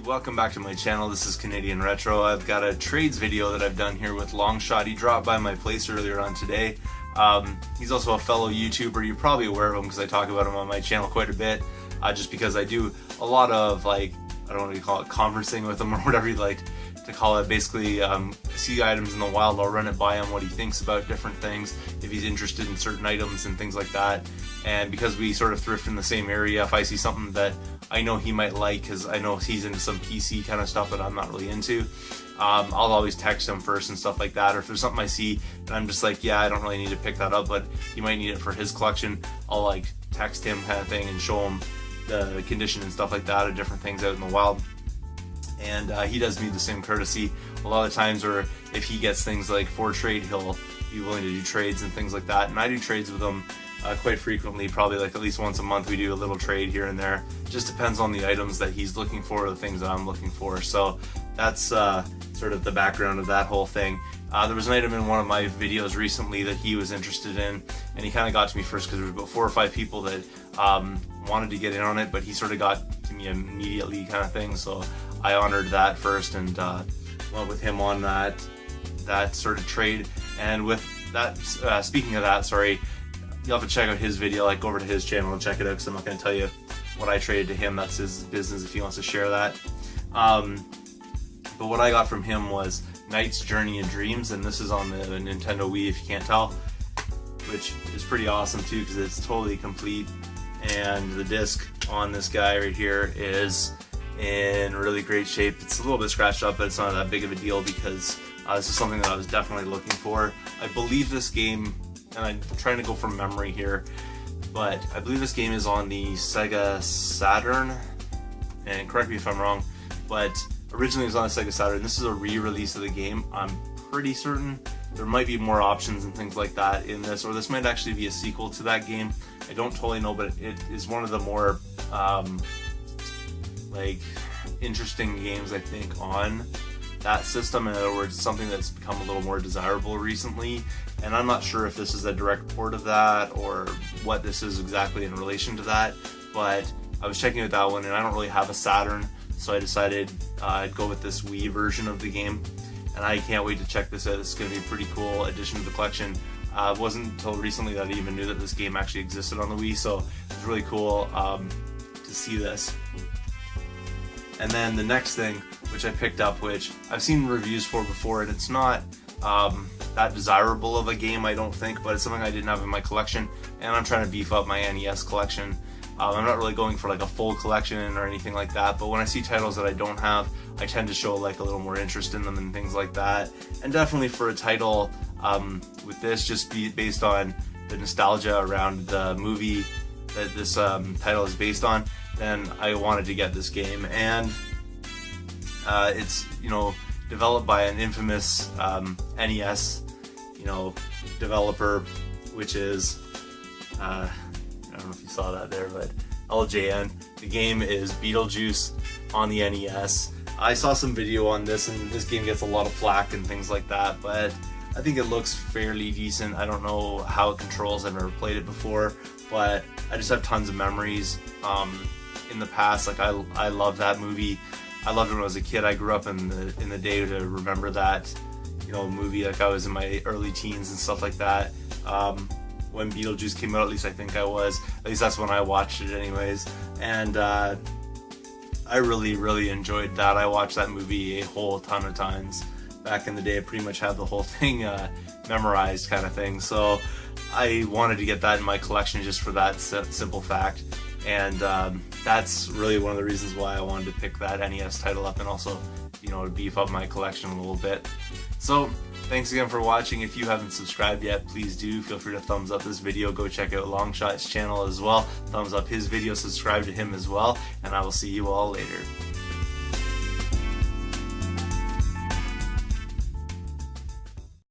Welcome back to my channel. This is Canadian Retro. I've got a trades video that I've done here with Longshot. He dropped by my place earlier on today. He's also a fellow YouTuber. You're probably aware of him because I talk about him on my channel quite a bit, just because I do a lot of, like, I don't know what you call it, conversing with him or whatever you'd like to call it. Basically, see items in the wild, I'll run it by him, what he thinks about different things, if he's interested in certain items and things like that. And because we sort of thrift in the same area, if I see something that I know he might like, because I know he's into some PC kind of stuff that I'm not really into, I'll always text him first and stuff like that. Or if there's something I see and I'm just like, yeah, I don't really need to pick that up, but he might need it for his collection, I'll like text him kind of thing and show him the condition and stuff like that of different things out in the wild. And he does me the same courtesy a lot of times, or if he gets things like for trade, he'll be willing to do trades and things like that. And I do trades with him quite frequently, probably like at least once a month we do a little trade here and there. Just depends on the items that he's looking for or the things that I'm looking for. So that's sort of the background of that whole thing. There was an item in one of my videos recently that he was interested in, and he kind of got to me first because there was about 4 or 5 people that wanted to get in on it, but he sort of got to me immediately kind of thing. So I honored that first and went with him on that sort of trade. And with that, speaking of that, sorry, you'll have to check out his video, like go over to his channel and check it out, because I'm not going to tell you what I traded to him. That's his business if he wants to share that. But what I got from him was Knight's Journey and Dreams, and this is on the Nintendo Wii if you can't tell, which is pretty awesome too because it's totally complete. And the disc on this guy right here is in really great shape. It's a little bit scratched up, but it's not that big of a deal because this is something that I was definitely looking for. I believe this game, and I'm trying to go from memory here, but I believe this game is on the Sega Saturn, and correct me if I'm wrong, but originally it was on the Sega Saturn. This is a re-release of the game. I'm pretty certain there might be more options and things like that in this, or this might actually be a sequel to that game. I don't totally know, but it is one of the more like interesting games I think on that system. In other words, something that's become a little more desirable recently, and I'm not sure if this is a direct port of that or what this is exactly in relation to that, but I was checking out that one and I don't really have a Saturn, so I decided I'd go with this Wii version of the game, and I can't wait to check this out. This is going to be a pretty cool addition to the collection. It wasn't until recently that I even knew that this game actually existed on the Wii, so it's really cool to see this. And then the next thing, which I picked up, which I've seen reviews for before, and it's not that desirable of a game, I don't think, but it's something I didn't have in my collection, and I'm trying to beef up my NES collection. I'm not really going for like a full collection or anything like that, but when I see titles that I don't have, I tend to show like a little more interest in them and things like that. And definitely for a title with this, just based on the nostalgia around the movie that this title is based on, then I wanted to get this game. And it's, you know, developed by an infamous NES, you know, developer, which is I don't know if you saw that there, but LJN. The game is Beetlejuice on the NES. I saw some video on this, and this game gets a lot of flack and things like that, but I think it looks fairly decent. I don't know how it controls. I've never played it before, but I just have tons of memories in the past. Like I love that movie. I loved it when I was a kid. I grew up in the day to remember that, you know, movie. Like I was in my early teens and stuff like that. When Beetlejuice came out, at least I think I was. At least that's when I watched it anyways. And I really enjoyed that. I watched that movie a whole ton of times back in the day. I pretty much had the whole thing memorized kind of thing. So I wanted to get that in my collection just for that simple fact. And that's really one of the reasons why I wanted to pick that NES title up, and also, you know, to beef up my collection a little bit. So thanks again for watching. If you haven't subscribed yet, please do. Feel free to thumbs up this video. Go check out Longshot's channel as well. Thumbs up his video, subscribe to him as well, and I will see you all later.